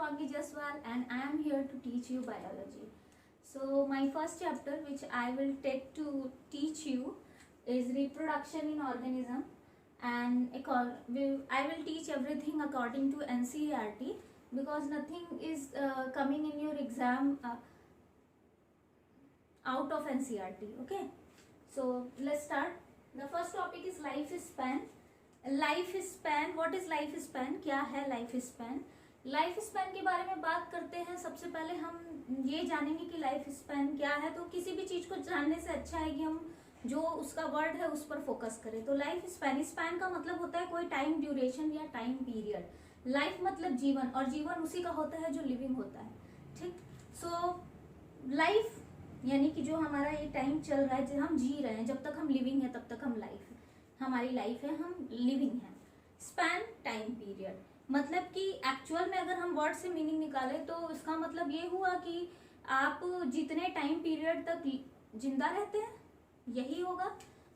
Shubhangi Jaswal and I am here to teach you biology. So my first chapter which I will take to teach you is reproduction in organism, and I will teach everything according to NCERT because nothing is coming in your exam out of NCERT. Okay, so let's start. The first topic is lifespan. Life span, what is life span, क्या है life span. Life span के बारे में बात करते हैं। सबसे पहले हम ये जानेंगे कि लाइफ स्पैन क्या है। तो किसी भी चीज को जानने से अच्छा है कि हम जो उसका वर्ड है उस पर फोकस करें। तो लाइफ स्पैन, स्पैन का मतलब होता है कोई टाइम ड्यूरेशन या टाइम पीरियड। लाइफ मतलब जीवन, और जीवन उसी का होता है जो लिविंग होता है। ठीक, सो लाइफ यानी कि जो हमारा ये टाइम चल रहा है, जो हम जी रहे हैं, जब तक हम लिविंग है तब तक हम लाइफ है, हमारी लाइफ है, हम लिविंग है। स्पैन टाइम पीरियड, मतलब कि एक्चुअल में अगर हम वर्ड से मीनिंग निकाले तो इसका मतलब ये हुआ कि आप जितने टाइम पीरियड तक जिंदा रहते हैं यही होगा।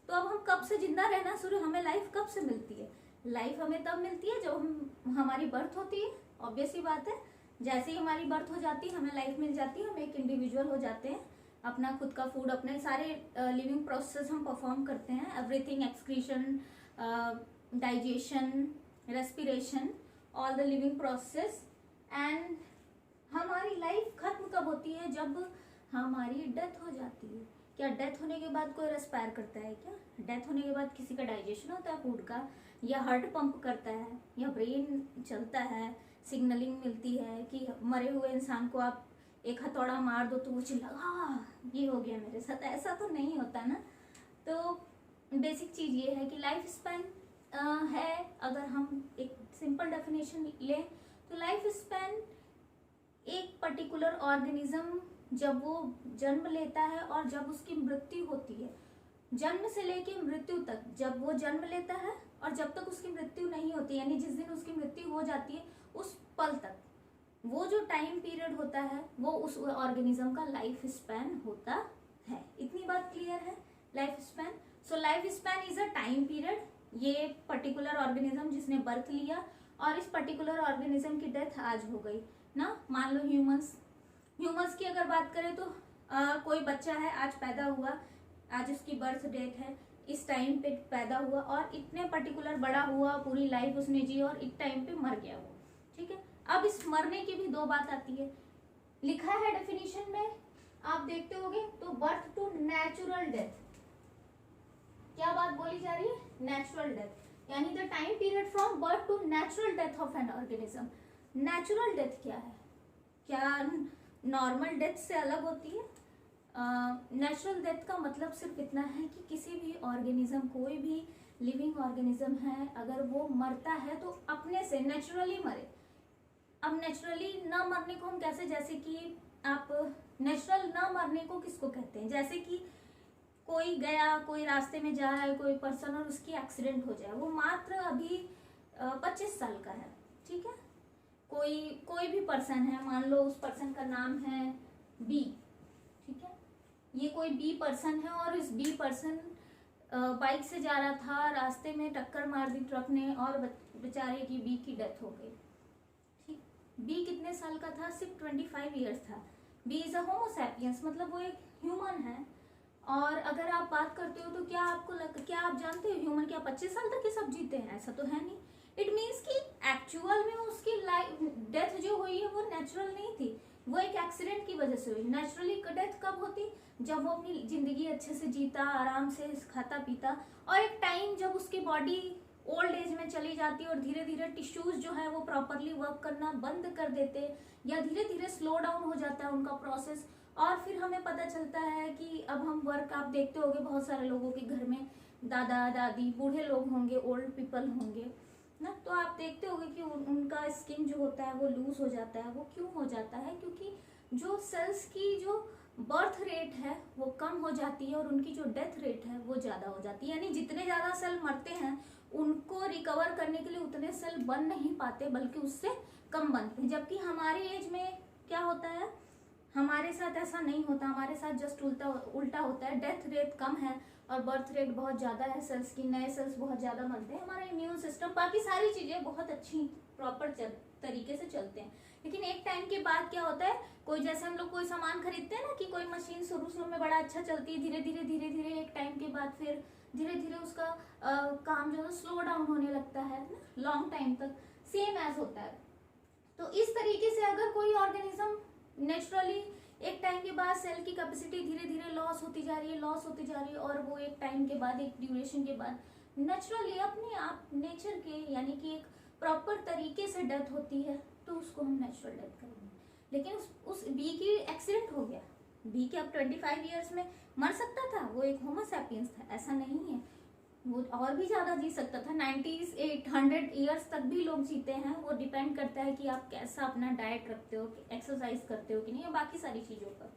तो अब हम कब से जिंदा रहना शुरू, हमें लाइफ कब से मिलती है? लाइफ हमें तब मिलती है जब हमारी बर्थ होती है। ऑब्वियस ही बात है, जैसे ही हमारी बर्थ हो जाती है हमें लाइफ मिल जाती है, हम एक इंडिविजुअल हो जाते हैं, अपना खुद का फूड, अपने सारे लिविंग प्रोसेस हम परफॉर्म करते हैं। Everything, excretion, digestion, respiration, all the living process. And हमारी लाइफ खत्म कब होती है? जब हमारी डेथ हो जाती है। क्या डेथ होने के बाद कोई रेस्पायर करता है? क्या डेथ होने के बाद किसी का डाइजेशन होता है फूड का, या हार्ट पंप करता है, या ब्रेन चलता है, सिग्नलिंग मिलती है कि मरे हुए इंसान को आप एक हथौड़ा मार दो तो वो चिल्ला ये हो गया मेरे साथ? ऐसा तो नहीं होता ना। तो बेसिक चीज ये है कि लाइफ स्पैन है, अगर हम एक सिंपल डेफिनेशन लें तो लाइफ स्पैन एक पर्टिकुलर ऑर्गेनिज्म जब वो जन्म लेता है और जब उसकी मृत्यु होती है, जन्म से लेके मृत्यु तक, जब वो जन्म लेता है और जब तक उसकी मृत्यु नहीं होती, यानी जिस दिन उसकी मृत्यु हो जाती है उस पल तक, वो जो टाइम पीरियड होता है वो उस ऑर्गेनिज्म का लाइफ स्पैन होता है। इतनी बात क्लियर है? Life span, so life span is a time period. ये पर्टिकुलर ऑर्गेनिज्म जिसने बर्थ लिया और इस पर्टिकुलर ऑर्गेनिज्म की डेथ आज हो गई ना। मान लो ह्यूमंस की अगर बात करें तो कोई बच्चा है, आज पैदा हुआ, आज उसकी बर्थ डेट है, इस टाइम पे पैदा हुआ और इतने पर्टिकुलर बड़ा हुआ, पूरी लाइफ उसने जी और एक टाइम पे मर गया वो। ठीक है, अब इस मरने की भी दो बात आती है, लिखा है डेफिनेशन में, आप देखते होगे तो बर्थ टू नेचुरल डेथ। क्या बात बोली जा रही है? नेचुरल डेथ, यानी the time period from birth to natural death of an organism. Natural death क्या है? क्या नॉर्मल डेथ से अलग होती है? नेचुरल डेथ का मतलब सिर्फ इतना है कि किसी भी ऑर्गेनिज्म, कोई भी लिविंग ऑर्गेनिज्म है, अगर वो मरता है तो अपने से नेचुरली मरे। अब नेचुरली न मरने को हम कैसे, जैसे कि आप नेचुरल न मरने को किसको कहते हैं? जैसे कि कोई गया, कोई रास्ते में जा रहा है कोई पर्सन और उसकी एक्सीडेंट हो जाए, वो मात्र अभी 25 साल का है। ठीक है, कोई भी पर्सन है, मान लो उस पर्सन का नाम है बी। ठीक है, ये कोई बी पर्सन है और इस बी पर्सन बाइक से जा रहा था, रास्ते में टक्कर मार दी ट्रक ने और बेचारे की बी की डेथ हो गई। ठीक, बी कितने साल का था? सिर्फ 25 ईयर्स था। B is a Homo sapiens, मतलब वो एक ह्यूमन है। और अगर आप बात करते हो तो क्या आप जानते हो ह्यूमन क्या 25 साल तक ये सब जीते हैं? ऐसा तो है नहीं। इट मीन्स कि एक्चुअल में उसकी लाइफ डेथ जो हुई है वो नेचुरल नहीं थी, वो एक एक्सीडेंट की वजह से हुई। नेचुरली डेथ कब होती? जब वो अपनी जिंदगी अच्छे से जीता, आराम से खाता पीता, और एक टाइम जब उसकी बॉडी ओल्ड एज में चली जाती है और धीरे धीरे टिश्यूज जो है वो प्रॉपरली वर्क करना बंद कर देते, या धीरे धीरे स्लो डाउन हो जाता है उनका प्रोसेस, और फिर हमें पता चलता है कि अब हम वर्क, आप देखते होंगे बहुत सारे लोगों के घर में दादा दादी बूढ़े लोग होंगे, ओल्ड पीपल होंगे ना, तो आप देखते होंगे कि उनका स्किन जो होता है वो लूज हो जाता है। वो क्यों हो जाता है? क्योंकि जो सेल्स की जो बर्थ रेट है वो कम हो जाती है और उनकी जो डेथ रेट है वो ज़्यादा हो जाती है। यानी जितने ज़्यादा सेल मरते हैं उनको रिकवर करने के लिए उतने सेल बन नहीं पाते, बल्कि उससे कम बनते हैं। जबकि हमारे एज में क्या होता है, हमारे साथ ऐसा नहीं होता, हमारे साथ जस्ट उल्टा होता है। डेथ रेट कम है और बर्थ रेट बहुत ज़्यादा है, सेल्स की नए सेल्स बहुत ज़्यादा बनते हैं, हमारा इम्यून सिस्टम, बाकी सारी चीज़ें बहुत अच्छी प्रॉपर तरीके से चलते हैं। लेकिन एक टाइम के बाद क्या होता है, कोई जैसे हम लोग कोई सामान खरीदते हैं ना कि कोई मशीन शुरू में बड़ा अच्छा चलती है, धीरे धीरे एक टाइम के बाद फिर धीरे धीरे उसका काम जो है स्लो डाउन होने लगता है ना, लॉन्ग टाइम तक सेम एज होता है। तो इस तरीके से अगर कोई ऑर्गेनिज्म नेचुरली एक टाइम के बाद सेल की कैपेसिटी धीरे धीरे लॉस होती जा रही है और वो एक टाइम के बाद, एक ड्यूरेशन के बाद नेचुरली अपने आप नेचर के यानी कि एक प्रॉपर तरीके से डेथ होती है, तो उसको हम नेचुरल डेथ करेंगे। लेकिन उस बी की एक्सीडेंट हो गया, बी के अब 25 ईयर्स में मर सकता था, वो एक होमो सैपियंस था, ऐसा नहीं है, वो और भी ज्यादा जी सकता था। 90s 800 ईयर्स तक भी लोग जीते हैं। वो डिपेंड करता है कि आप कैसा अपना डाइट रखते हो, एक्सरसाइज करते हो कि नहीं, या बाकी सारी चीजों पर।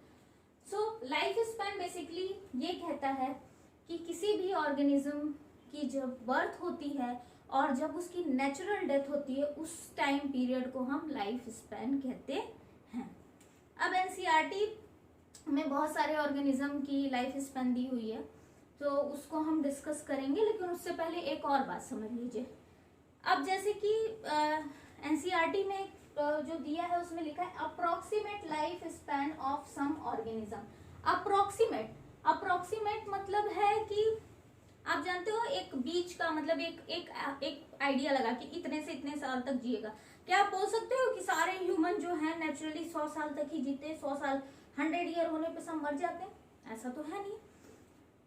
सो लाइफ स्पैन बेसिकली ये कहता है कि किसी भी ऑर्गेनिज्म की जब बर्थ होती है और जब उसकी नेचुरल डेथ होती है, उस टाइम पीरियड को हम लाइफ स्पैन कहते हैं। अब एनसीईआरटी में बहुत सारे ऑर्गेनिज्म की लाइफ स्पैन दी हुई है, तो उसको हम डिस्कस करेंगे, लेकिन उससे पहले एक और बात समझ लीजिए। अब जैसे कि एनसीईआरटी में जो दिया है उसमें लिखा है approximate life span of some organism. Approximate मतलब है कि आप जानते हो एक बीच का मतलब एक आइडिया लगा कि इतने से इतने साल तक जिएगा। क्या आप बोल सकते हो कि सारे ह्यूमन जो है नेचुरली 100 साल तक ही जीते, 100 साल 100 ईयर होने पे सब मर जाते हैं? ऐसा तो है नहीं।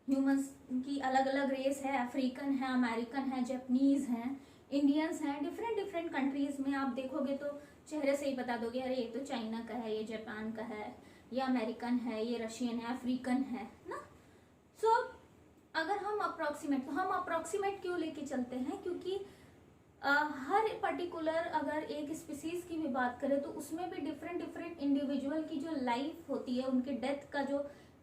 ह्यूमंस की अलग अलग रेस है, अफ्रीकन है, अमेरिकन है, जापानीज हैं, इंडियंस हैं, डिफरेंट कंट्रीज में आप देखोगे तो चेहरे से ही बता दोगे अरे ये तो चाइना का है, ये जापान का है, ये अमेरिकन है, ये रशियन है, अफ्रीकन है ना। सो अगर हम अप्रोक्सीमेट, तो हम अप्रोक्सीमेट क्यों लेके चलते हैं? क्योंकि हर पर्टिकुलर अगर एक स्पीसीज की भी बात करें तो उसमें भी डिफरेंट इंडिविजुअल की जो लाइफ होती है, उनके डेथ का जो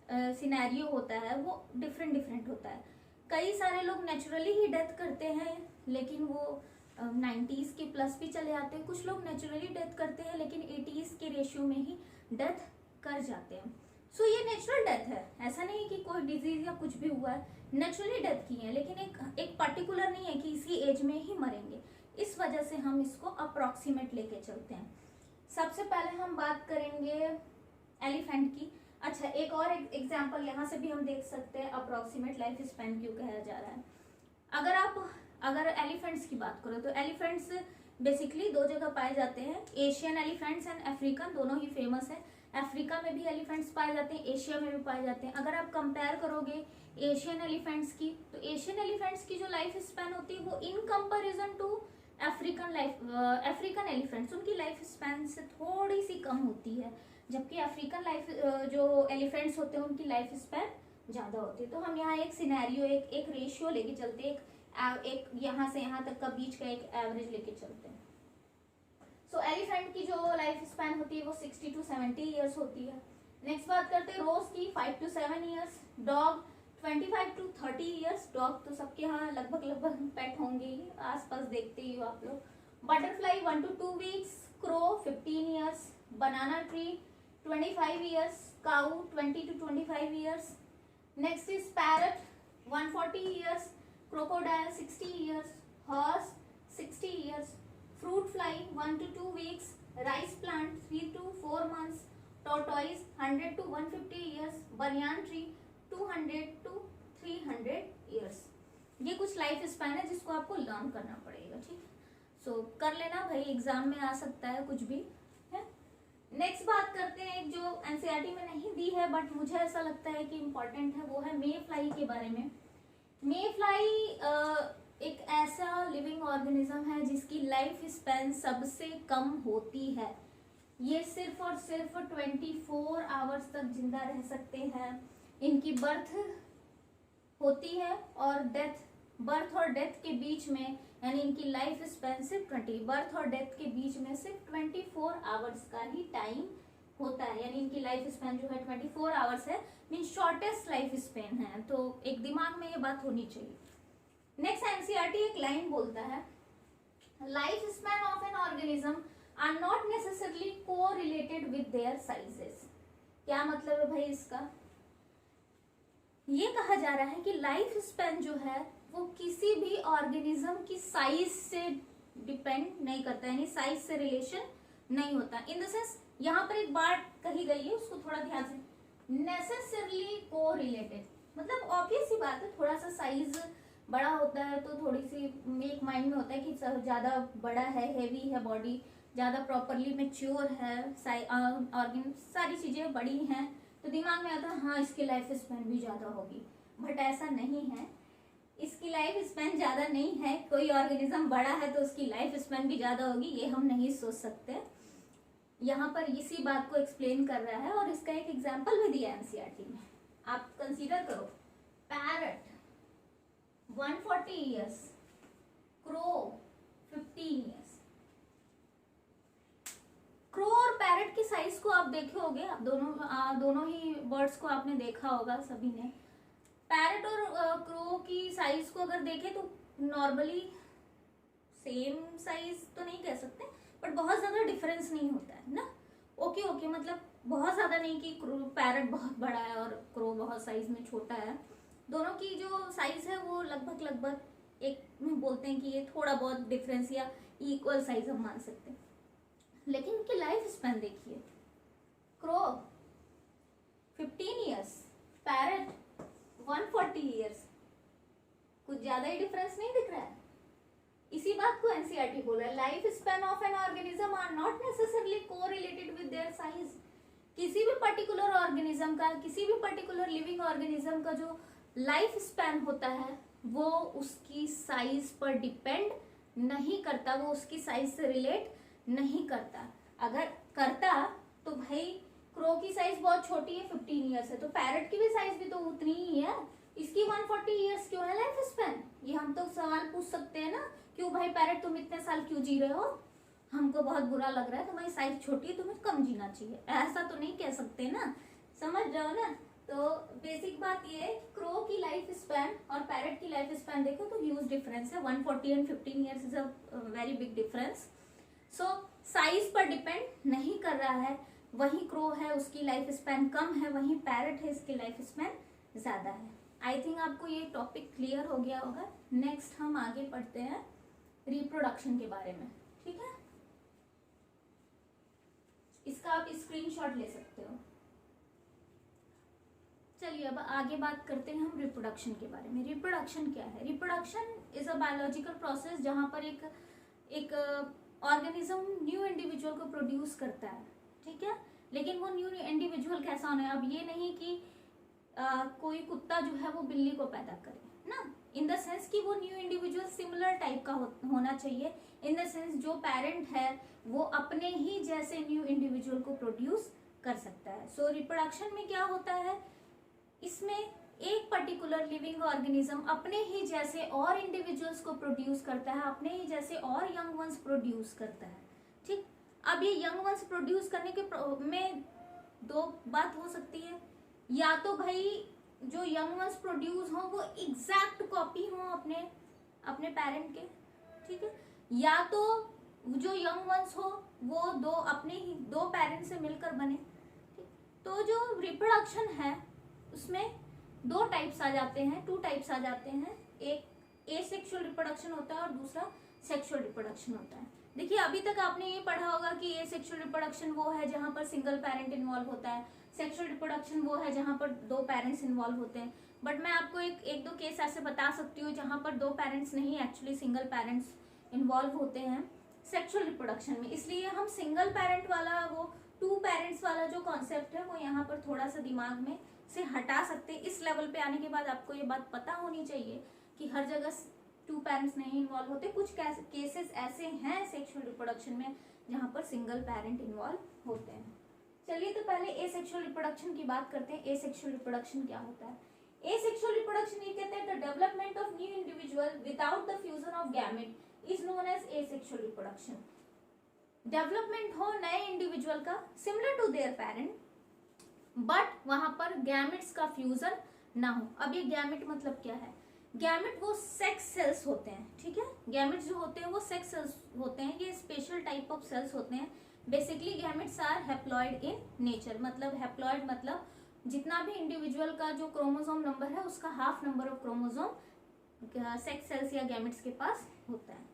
सिनेरियो होता है वो डिफरेंट होता है। कई सारे लोग नेचुरली ही डेथ करते हैं, लेकिन वो 90s के प्लस भी चले आते हैं। कुछ लोग नेचुरली डेथ करते हैं लेकिन 80s के रेशियो में ही डेथ कर जाते हैं। सो ये नेचुरल डेथ है, ऐसा नहीं कि कोई डिजीज या कुछ भी हुआ है, नेचुरली डेथ की है, लेकिन एक पर्टिकुलर नहीं है कि इसी एज में ही मरेंगे। इस वजह से हम इसको अप्रोक्सीमेट लेके चलते हैं। सबसे पहले हम बात करेंगे एलिफेंट की। अच्छा, एक और एग्जांपल यहाँ से भी हम देख सकते हैं अप्रोक्सीमेट लाइफ स्पैन क्यों कहा जा रहा है। अगर एलिफेंट्स की बात करो तो एलिफेंट्स बेसिकली दो जगह पाए जाते हैं, एशियन एलिफेंट्स एंड अफ्रीकन, दोनों ही फेमस है। अफ्रीका में भी एलिफेंट्स पाए जाते हैं, एशिया में भी पाए जाते हैं। अगर आप कंपेयर करोगे एशियन एलिफेंट्स की, तो एशियन एलिफेंट्स की जो लाइफ स्पैन होती है वो in comparison to African elephants, उनकी लाइफ स्पैन से थोड़ी सी कम होती है, जबकि अफ्रीकन लाइफ जो एलिफेंट्स होते हैं उनकी लाइफ स्पैन ज्यादा होती है। तो हम यहाँ एक सिनेरियो, एक रेशियो लेके चलते हैं, एक यहाँ से यहाँ तक का बीच का एक एवरेज लेके चलते हैं। सो एलिफेंट की जो लाइफ स्पैन होती है वो 60 to 70 ईयर्स होती है। नेक्स्ट बात करते हैं रोज की, 5 to 7 years. Dog 25 to 30 years. Dog तो सबके यहाँ लगभग पेट होंगे ही, आसपास देखते ही हो आप लोग। Butterfly 1 to 2 weeks. Crow 15 years. Banana tree 25 years. Cow 20 to 25 years. Next is parrot 140 years. Crocodile 60 years. Horse 60 years. Fruit fly 1 to 2 weeks. Rice plant 3 to 4 months। Tortoise 100 to 150 years. Banyan tree 200 to 300 years. ये कुछ life span है जिसको आपको learn करना पड़ेगा, ठीक है। सो कर लेना भाई, एग्जाम में आ सकता है कुछ भी है। नेक्स्ट बात करते हैं एक जो एनसीईआरटी में नहीं दी है बट मुझे ऐसा लगता है कि इम्पोर्टेंट है, वो है मे फ्लाई के बारे में। मे फ्लाई एक ऐसा लिविंग ऑर्गेनिज्म है जिसकी लाइफ स्पैन सबसे कम होती है। ये सिर्फ और सिर्फ 24 आवर्स तक जिंदा रह सकते हैं। इनकी बर्थ होती है और बर्थ और डेथ के बीच में, यानी इनकी लाइफ स्पैन सिर्फ बर्थ और डेथ के बीच में सिर्फ 24 आवर्स का ही टाइम होता है। यानी इनकी लाइफ स्पैन जो है 24 आवर्स है, मीन शॉर्टेस्ट लाइफ स्पैन है। तो एक दिमाग में ये बात होनी चाहिए। नेक्स्ट एनसीईआरटी एक लाइन बोलता है, life span of an organism are not necessarily correlated with their sizes. क्या मतलब है भाई इसका? ये कहा जा रहा है कि लाइफ स्पैन जो है वो किसी भी ऑर्गेनिज्म की साइज से डिपेंड नहीं करता, यानी साइज से रिलेशन नहीं होता। इन द सेंस यहाँ पर एक बात कही गई है, उसको थोड़ा ध्यान से, नेसेसरली को रिलेटेड, मतलब ऑब्वियस सी बात है, थोड़ा सा साइज बड़ा होता है तो थोड़ी सी एक माइंड में होता है कि ज्यादा बड़ा है, हेवी है बॉडी, ज्यादा प्रॉपरली मैच्योर है, ऑर्गन सारी चीजें बड़ी हैं, तो दिमाग में आता है हाँ इसकी लाइफ स्पैन भी ज्यादा होगी। बट ऐसा नहीं है, इसकी लाइफ स्पैन ज्यादा नहीं है। कोई ऑर्गेनिज्म बड़ा है तो उसकी लाइफ स्पैन भी ज्यादा होगी, ये हम नहीं सोच सकते। यहाँ पर इसी बात को एक्सप्लेन कर रहा है और इसका एक एग्जाम्पल भी दिया एनसीईआरटी में। आप कंसीडर करो, parrot 140 years, crow 15 years. Crow और पैरट की साइज को आप देखे होगे, आप दोनों ही बर्ड्स को आपने देखा होगा सभी ने। पैरट और क्रो की साइज को अगर देखें तो नॉर्मली सेम साइज तो नहीं कह सकते, बट बहुत ज्यादा डिफरेंस नहीं होता है ना। ओके मतलब बहुत ज्यादा नहीं कि पैरट बहुत बड़ा है और क्रो बहुत साइज में छोटा है। दोनों की जो साइज है वो लगभग एक में बोलते हैं कि ये थोड़ा बहुत डिफरेंस या इक्वल साइज हम मान सकते हैं। लेकिन इनकी लाइफ स्पैन देखिए, क्रो 15 ईयर्स, पैरट 140 ईयर्स, कुछ ज्यादा ही डिफरेंस नहीं दिख रहा है। इसी बात को एनसीईआरटी बोल रहा है, life span of an organism are not necessarily correlated with their size. किसी भी पर्टिकुलर ऑर्गेनिज्म का, किसी भी पर्टिकुलर लिविंग ऑर्गेनिज्म का जो लाइफ स्पैन होता है वो उसकी साइज पर डिपेंड नहीं करता, वो उसकी साइज से रिलेट नहीं करता। अगर करता तो भाई क्रो की साइज बहुत छोटी है, 15 ईयर्स है, तो पैरट की भी साइज भी तो उतनी ही है, इसकी 140 ईयर्स क्यों है लाइफ स्पैन? ये हम तो सवाल पूछ सकते हैं ना, क्यों भाई पैरट तुम इतने साल क्यों जी रहे हो, हमको बहुत बुरा लग रहा है, तुम्हारी साइज छोटी है, तुम्हें कम जीना चाहिए, ऐसा तो नहीं कह सकते ना, समझ रहे हो ना। तो बेसिक बात ये है, क्रो की लाइफ स्पैन और पैरट की लाइफ स्पैन देखो तो ह्यूज डिफरेंस है, 140 and 15 years is a very big difference. So size पर डिपेंड नहीं कर रहा है, वही क्रो है उसकी लाइफ स्पैन कम है, वही पैरट है इसकी लाइफ स्पैन ज्यादा है। आई थिंक आपको ये टॉपिक क्लियर हो गया होगा। नेक्स्ट हम आगे पढ़ते हैं रिप्रोडक्शन के बारे में, ठीक है। इसका आप स्क्रीनशॉट ले सकते हो। चलिए अब आगे बात करते हैं हम रिप्रोडक्शन के बारे में। रिप्रोडक्शन क्या है? Reproduction is a biological process जहां पर एक ऑर्गेनिज्म न्यू इंडिविजुअल को प्रोड्यूस करता है, ठीक है। लेकिन वो न्यू इंडिविजुअल कैसा होना है? अब ये नहीं कि कोई कुत्ता जो है वो बिल्ली को पैदा करे ना, इन द सेंस कि वो न्यू इंडिविजुअल सिमिलर टाइप का होना चाहिए, इन द सेंस जो पेरेंट है वो अपने ही जैसे न्यू इंडिविजुअल को प्रोड्यूस कर सकता है। सो रिप्रोडक्शन में क्या होता है, इसमें एक पर्टिकुलर लिविंग ऑर्गेनिज्म अपने ही जैसे और इंडिविजुअल्स को प्रोड्यूस करता है, अपने ही जैसे और यंग वंस प्रोड्यूस करता है, ठीक। अब ये यंग वंस प्रोड्यूस करने के में दो बात हो सकती है, या तो भाई जो यंग वंस प्रोड्यूस हो वो एग्जैक्ट कॉपी हो अपने पेरेंट के, ठीक है, या तो जो यंग वंस हो वो अपने ही दो पेरेंट से मिलकर बने, ठीक। तो जो रिप्रोडक्शन है उसमें दो टाइप्स आ जाते हैं, टू टाइप्स आ जाते हैं, एक एसेक्सुअल रिप्रोडक्शन होता है और दूसरा सेक्सुअल रिप्रोडक्शन होता है। देखिए अभी तक आपने ये पढ़ा होगा कि एसेक्सुअल रिप्रोडक्शन वो है जहां पर सिंगल पेरेंट इन्वॉल्व होता है, सेक्सुअल रिप्रोडक्शन वो है जहां पर दो पेरेंट्स इन्वॉल्व होते हैं। बट मैं आपको एक दो केस ऐसे बता सकती हूँ जहां पर दो पेरेंट्स नहीं, एक्चुअली सिंगल पेरेंट्स इन्वॉल्व होते हैं सेक्सुअल रिप्रोडक्शन में। इसलिए हम सिंगल पेरेंट वाला, वो टू पेरेंट्स वाला जो कॉन्सेप्ट है वो यहाँ पर थोड़ा सा दिमाग में से हटा सकते हैं। इस लेवल पे आने के बाद आपको ये बात पता होनी चाहिए कि हर जगह टू पेरेंट्स नहीं इन्वॉल्व होते, कुछ केसेस ऐसे हैं सेक्सुअल रिप्रोडक्शन में जहां पर सिंगल पेरेंट इन्वॉल्व होते हैं। चलिए तो पहले एसेक्सुअल रिप्रोडक्शन की बात करते हैं। एसेक्सुअल रिप्रोडक्शन क्या होता है? एसेक्सुअल रिप्रोडक्शन ये कहते हैं the development of new individual without the fusion of gamete is known as asexual reproduction. Development हो नए इंडिविजुअल का similar to their parent, but वहां पर गैमेट्स का फ्यूजन ना हो। अब ये गैमेट मतलब क्या है? गैमेट वो सेक्स सेल्स होते हैं, ठीक है। गैमेट्स जो होते हैं वो सेक्स सेल्स होते हैं, ये स्पेशल टाइप ऑफ सेल्स होते हैं। Basically gametes are haploid in nature, मतलब हैप्लॉइड मतलब जितना भी इंडिविजुअल का जो क्रोमोसोम नंबर है उसका half number of chromosome sex cells या गैमेट्स के पास होता है।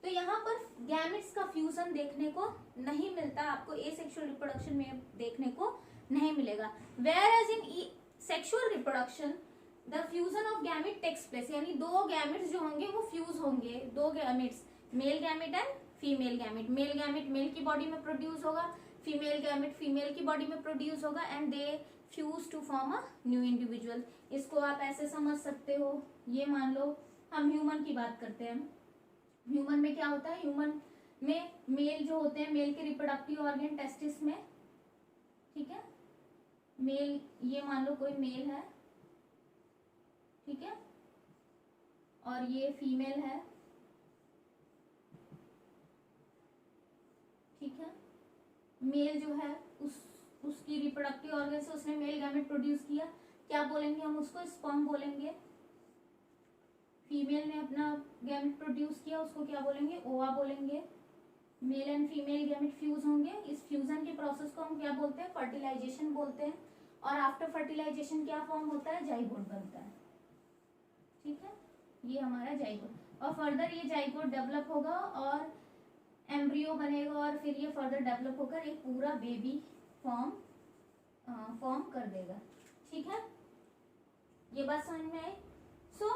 तो यहाँ पर गैमेट्स का फ्यूजन देखने को नहीं मिलता, आपको एसेक्सुअल रिप्रोडक्शन में देखने को नहीं मिलेगा। Whereas in sexual reproduction the fusion of gamete takes place, यानी दो गैमेट्स जो होंगे वो फ्यूज होंगे, दो gametes, male gamete and female gamete. Male gamete male की बॉडी में प्रोड्यूस होगा, फीमेल गैमेट फीमेल की बॉडी में प्रोड्यूस होगा, and they fuse to form a new individual. इसको आप ऐसे समझ सकते हो, ये मान लो हम ह्यूमन की बात करते हैं, ह्यूमन में क्या होता है, ह्यूमन में मेल जो होते हैं, मेल के रिप्रोडक्टिव ऑर्गन टेस्टिस में, ठीक है, मेल, ये मान लो कोई मेल है, ठीक है, और ये फीमेल है, ठीक है। मेल जो है उसकी रिप्रोडक्टिव ऑर्गन से उसने मेल गैमेट प्रोड्यूस किया, क्या बोलेंगे हम उसको, स्पर्म बोलेंगे। फीमेल ने अपना गैमेट प्रोड्यूस किया, उसको क्या बोलेंगे, ओवा बोलेंगे। Male and female gamete fuse होंगे, इस फ्यूजन के प्रोसेस को हम क्या बोलते हैं, फर्टिलाइजेशन बोलते हैं। और आफ्टर फर्टिलाइजेशन क्या फॉर्म होता है, जाइगोट बनता है, ठीक है, ये हमारा जाइगोट। और फर्दर ये जाइगोट डेवलप होगा और एम्ब्रियो बनेगा, और फिर ये फर्दर डेवलप होकर एक पूरा बेबी फॉर्म कर देगा, ठीक है, ये बात समझ में आई। सो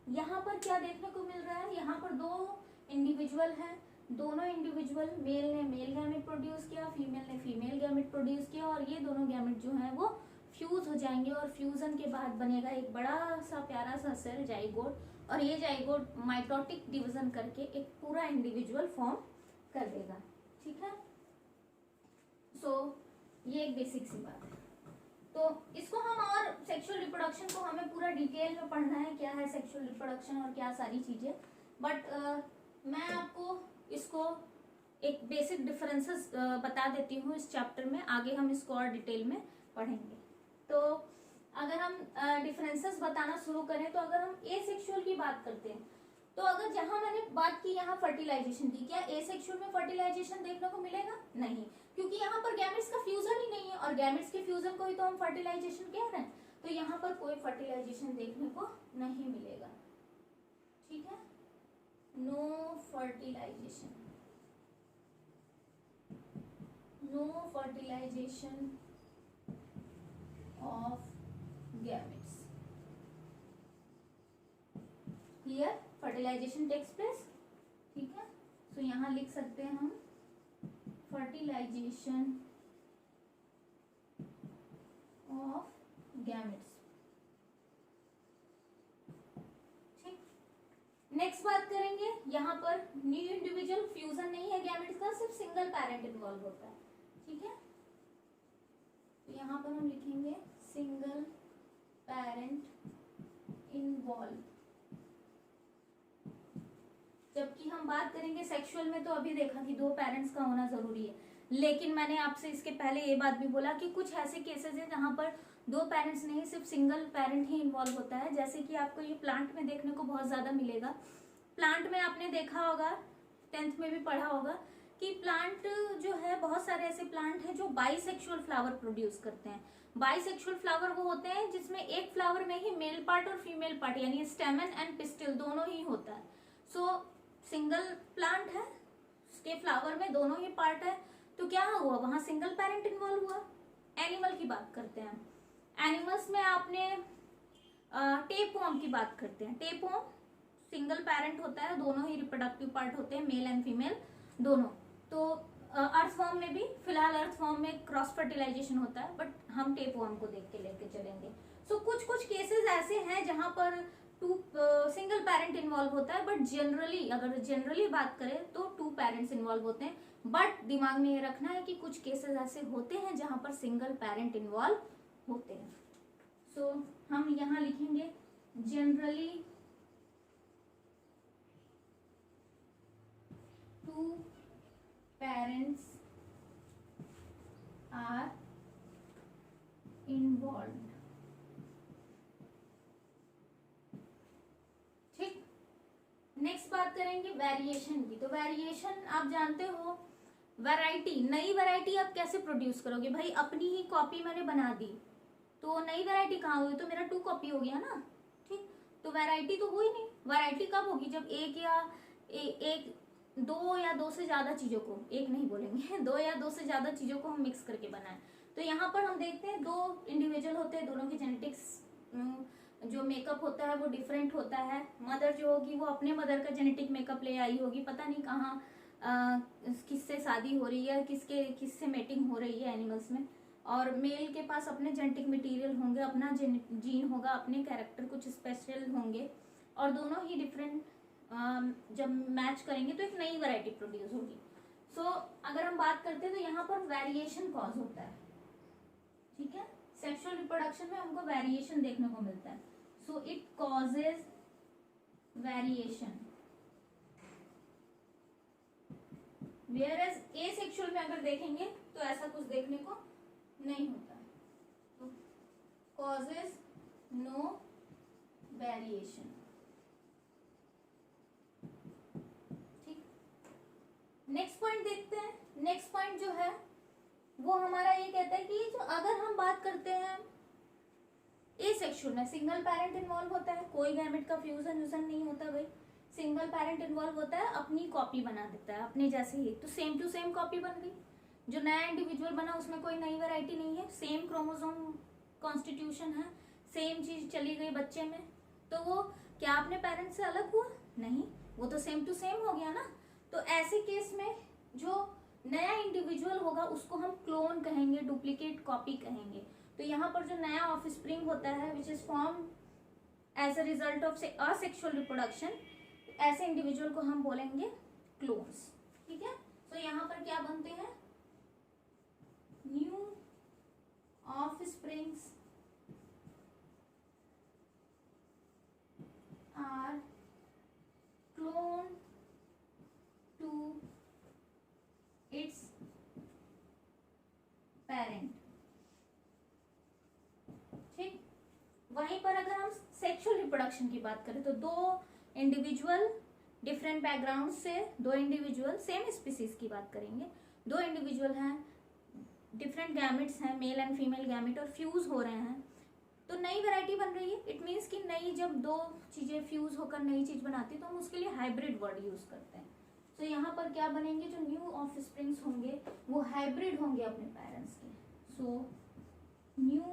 यहाँ पर क्या देखने को मिल रहा है, यहाँ पर दो इंडिविजुअल हैं, दोनों इंडिविजुअल, मेल ने मेल गैमेट प्रोड्यूस किया, फीमेल ने फीमेल गैमेट प्रोड्यूस किया, और ये दोनों गैमेट जो हैं वो फ्यूज हो जाएंगे, और फ्यूजन के बाद बनेगा एक बड़ा सा प्यारा सा सेल जाइगोट, और ये जाइगोट माइटोटिक डिवीजन करके एक पूरा इंडिविजुअल फॉर्म कर देगा, ठीक है। सो ये एक बेसिक सी बात है। तो इसको हम और सेक्सुअल रिप्रोडक्शन को हमें पूरा डिटेल में पढ़ना है, क्या है सेक्सुअल रिप्रोडक्शन और क्या सारी चीजें, बट मैं आपको इसको एक बेसिक डिफरेंसेस बता देती हूँ इस चैप्टर में, आगे हम इसको और डिटेल में पढ़ेंगे। तो अगर हम डिफरेंसेस बताना शुरू करें, तो अगर हम एसेक्सुअल की बात करते हैं, तो अगर जहां मैंने बात की यहाँ फर्टिलाइजेशन की, क्या एसेक्सुअल में फर्टिलाइजेशन देखने को मिलेगा, नहीं, क्योंकि यहाँ पर गैमेट्स का फ्यूजन ही नहीं है, और गैमेट्स के फ्यूजन को ही तो हम फर्टिलाइजेशन कह रहे हैं, तो यहाँ पर कोई फर्टिलाइजेशन देखने को नहीं मिलेगा, ठीक है, no fertilisation, no fertilisation of gametes, here fertilisation takes place, ठीक है। सो यहाँ लिख सकते हैं हम फर्टिलाइजेशन ऑफ गैमेट्स, ठीक। नेक्स्ट बात करेंगे, यहाँ पर न्यू इंडिविजुअल फ्यूजन नहीं है गैमेट्स का, सिर्फ सिंगल पैरेंट इन्वॉल्व होता है, ठीक है। तो यहाँ पर हम लिखेंगे सिंगल पैरेंट इन्वॉल्व। जबकि हम बात करेंगे सेक्सुअल में, तो अभी देखा कि दो पेरेंट्स का होना जरूरी है, लेकिन मैंने आपसे इसके पहले ये बात भी बोला कि कुछ ऐसे केसेस हैं जहां पर दो पेरेंट्स नहीं, सिर्फ सिंगल पेरेंट ही इन्वॉल्व होता है, जैसे कि आपको ये प्लांट में देखने को बहुत ज्यादा मिलेगा। प्लांट में आपने देखा होगा, 10th में भी पढ़ा होगा कि प्लांट जो है, बहुत सारे ऐसे प्लांट हैं जो बाइसेक्सुअल फ्लावर प्रोड्यूस करते हैं। बाइसेक्सुअल फ्लावर वो होते हैं जिसमें एक फ्लावर में ही मेल पार्ट और फीमेल पार्ट, यानी स्टेमन एंड पिस्टिल दोनों ही होता है। सो सिंगल प्लांट है, उसके फ्लावर में दोनों ही पार्ट है, तो क्या हुआ, वहां सिंगल पेरेंट इन्वॉल्व हुआ। एनिमल की बात करते हैं, एनिमल्स में आपने टेपवर्म की बात करते हैं, टेपवर्म सिंगल पेरेंट होता है, दोनों ही रिप्रोडक्टिव पार्ट होते हैं, मेल एंड फीमेल दोनों। तो अर्थवर्म में भी, फिलहाल अर्थवर्म में क्रॉस फर्टिलाइजेशन होता है, बट हम टेपवर्म को देख के लेके चलेंगे। सो कुछ कुछ केसेस ऐसे हैं जहां पर सिंगल पेरेंट इन्वॉल्व होता है, बट जनरली, अगर जनरली बात करें तो 2 पेरेंट्स इन्वॉल्व होते हैं। बट दिमाग में ये रखना है कि कुछ केसेस ऐसे होते हैं जहां पर सिंगल पेरेंट इन्वॉल्व होते हैं। सो हम यहाँ लिखेंगे जनरली 2 पेरेंट्स आर इन्वॉल्व, ठीक। नेक्स्ट बात करेंगे वेरिएशन की। तो वेरिएशन आप जानते हो, वैरायटी, नई वैरायटी आप कैसे प्रोड्यूस करोगे भाई, अपनी ही कॉपी मैंने बना दी तो नई वैरायटी कहाँ हुई, तो मेरा 2 कॉपी हो गया ना, ठीक। तो वैरायटी तो हुई नहीं, वैरायटी कब होगी, जब एक या एक दो या दो से ज़्यादा चीज़ों को, एक नहीं बोलेंगे, दो या दो से ज़्यादा चीज़ों को हम मिक्स करके बनाएं। तो यहाँ पर हम देखते हैं दो इंडिविजुअल होते हैं, दोनों की जेनेटिक्स जो मेकअप होता है वो डिफरेंट होता है। मदर जो होगी वो अपने मदर का जेनेटिक मेकअप ले आई होगी, पता नहीं कहाँ किससे शादी हो रही है, किससे मेटिंग हो रही है एनिमल्स में। और मेल के पास अपने जेनेटिक मटेरियल होंगे, अपना जीन होगा, अपने कैरेक्टर कुछ स्पेशल होंगे, और दोनों ही डिफरेंट जब मैच करेंगे तो एक नई वैरायटी प्रोड्यूस होगी। सो अगर हम बात करते हैं तो यहाँ पर वेरिएशन कॉज होता है, ठीक है। सेक्सुअल रिप्रोडक्शन में हमको वेरिएशन देखने को मिलता है। So it causes variation, whereas asexual में अगर देखेंगे तो ऐसा कुछ देखने को नहीं होता है। तो कॉजेज नो वेरिएशन, ठीक। नेक्स्ट पॉइंट देखते हैं। नेक्स्ट पॉइंट जो है वो हमारा ये कहता है कि जो अगर हम बात करते हैं एसेक्सुअल में, सिंगल पेरेंट इन्वॉल्व होता है, कोई गैमेट का फ्यूजन नहीं होता भाई, सिंगल पेरेंट इन्वॉल्व होता है, अपनी कॉपी बना देता है अपने जैसे ही, तो सेम टू सेम कॉपी बन गई। जो नया इंडिविजुअल बना उसमें कोई नई वैरायटी नहीं है, सेम क्रोमोसोम कॉन्स्टिट्यूशन है, सेम चीज चली गई बच्चे में, तो वो क्या अपने पेरेंट्स से अलग हुआ? नहीं, वो तो सेम टू सेम हो गया ना। तो ऐसे केस में जो नया इंडिविजुअल होगा उसको हम क्लोन कहेंगे, डुप्लीकेट कॉपी कहेंगे। तो यहाँ पर जो नया ऑफस्प्रिंग होता है which is form as a result of asexual reproduction, ऐसे इंडिविजुअल को हम बोलेंगे क्लोन्स, ठीक है। तो यहाँ पर क्या बनते हैं? New offsprings are clone to its parent, ठीक। वहीं पर अगर हम सेक्सुअल रिप्रोडक्शन की बात करें तो दो इंडिविजुअल डिफरेंट बैकग्राउंड से, दो इंडिविजुअल सेम स्पीसीज की बात करेंगे, दो इंडिविजुअल हैं, डिफरेंट गैमेट्स हैं, मेल एंड फीमेल गैमेट, और फ्यूज हो रहे हैं, तो नई वैरायटी बन रही है। इट मीन्स कि नई, जब दो चीजें फ्यूज होकर नई चीज बनाती है तो हम उसके लिए हाइब्रिड वर्ड यूज करते हैं। तो यहाँ पर क्या बनेंगे? जो न्यू ऑफस्प्रिंग्स होंगे वो हाइब्रिड होंगे अपने पेरेंट्स के। So new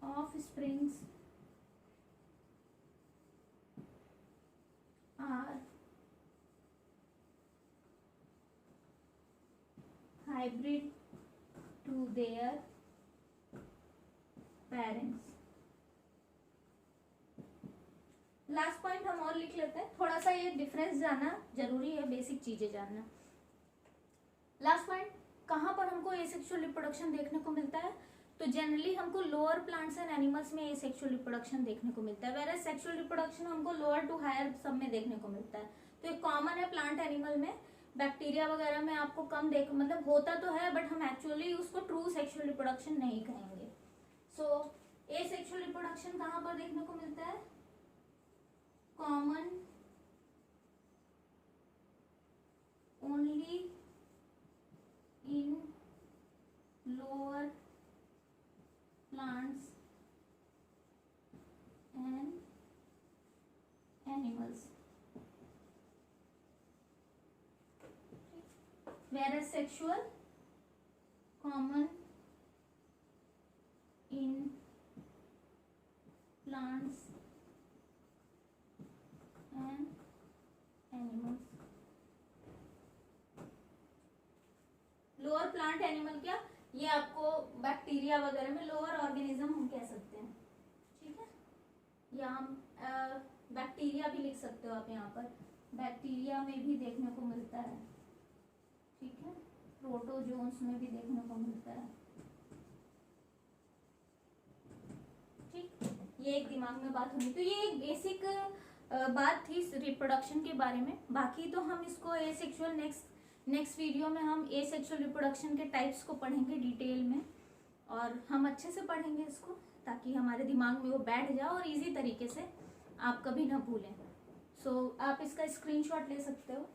offsprings are hybrid to their parents. Last point हम और लिख लेते हैं, थोड़ा सा ये डिफरेंस जानना जरूरी है, बेसिक चीजें जानना। लास्ट पॉइंट, कहाँ पर हमको एसेक्सुअल रिप्रोडक्शन देखने को मिलता है? तो जनरली हमको लोअर प्लांट्स एंड एनिमल्स में एसेक्सुअल रिप्रोडक्शन देखने को मिलता है, वेयर सेक्सुअल रिप्रोडक्शन हमको लोअर टू हायर सब में देखने को मिलता है। तो एक कॉमन है प्लांट एनिमल में, बैक्टीरिया वगैरह में आपको कम देख, मतलब होता तो है बट हम एक्चुअली उसको ट्रू सेक्सुअल रिप्रोडक्शन नहीं कहेंगे। सो एसेक्सुअल रिप्रोडक्शन कहाँ पर देखने को मिलता है? Common only in lower plants and animals, whereas sexual common in plants and animals। Lower plant animal क्या? ये आपको बैक्टीरिया वगैरह में लोअर ऑर्गेनिज्म हम कह सकते हैं, ठीक है। या हम बैक्टीरिया भी लिख सकते हो आप, यहाँ पर बैक्टीरिया में भी देखने को मिलता है, ठीक है। प्रोटोजोन्स में भी देखने को मिलता है, ठीक। ये एक दिमाग में बात होनी, तो ये एक बेसिक बात थी रिप्रोडक्शन के बारे में। बाकी तो हम इसको एसेक्सुअल नेक्स्ट वीडियो में हम एसेक्सुअल रिप्रोडक्शन के टाइप्स को पढ़ेंगे डिटेल में, और हम अच्छे से पढ़ेंगे इसको ताकि हमारे दिमाग में वो बैठ जाए और इजी तरीके से आप कभी ना भूलें। सो आप इसका स्क्रीनशॉट ले सकते हो।